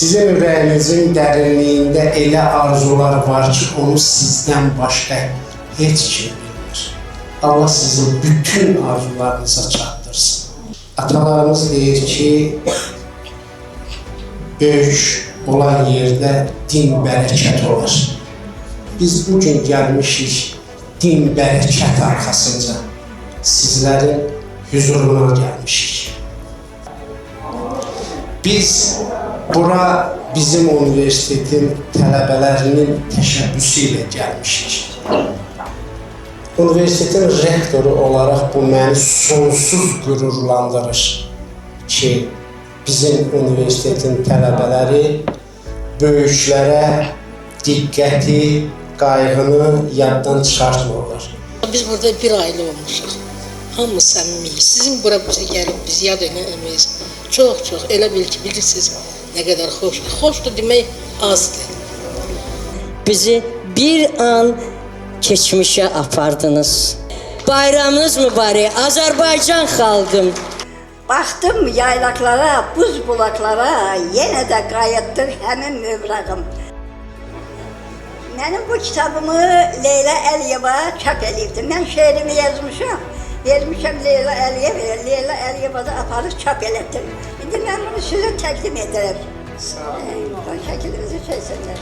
Sizin ürəyinizin dərinliyində elə arzular var ki, onu sizdən başqa heç kim bilmir. Allah sizin bütün arzularınıza çatdırsın. Atalarımız deyir ki, böyük olan yerdə din bərəkət olar. Biz bugün gəlmişik din bərəkət arxasınca sizlərin huzuruna gəlmişik. Biz bura bizim universitetin tələbələrinin təşəbbüsü ilə gəlmişik. Universitetin rektoru olaraq bu məni sonsuz qürurlandırır ki, bizim universitetin tələbələri böyüklərə diqqəti, qayğını yaddan çıxartmırlar. Biz burada bir ailə olmuşuq. Hamımız səmimiyiz. Sizin bura bizə gəlib biz yad eləməyimiz çox elə bil ki, bilirsiniz nə qədər xoşdur. Xoşdur demək azdır. Bizi bir an keçmişə apardınız. Bayramınız mübarək, Azərbaycan xalqım. Baxdım yaylaqlara, buz bulaqlara, yenə də qayıtdır həmin mövrağım. Mənim bu kitabımı Leyla Əliyeva çap eləyibdir. Mən şeirimi yazmışam, vermişəm Leyla Əliyeva, Leyla Əliyeva da aparıb çap elətdir. İndi mən bunu sizə təqdim edirəm. Sağ olun. Şəkilinizi çəksənlər.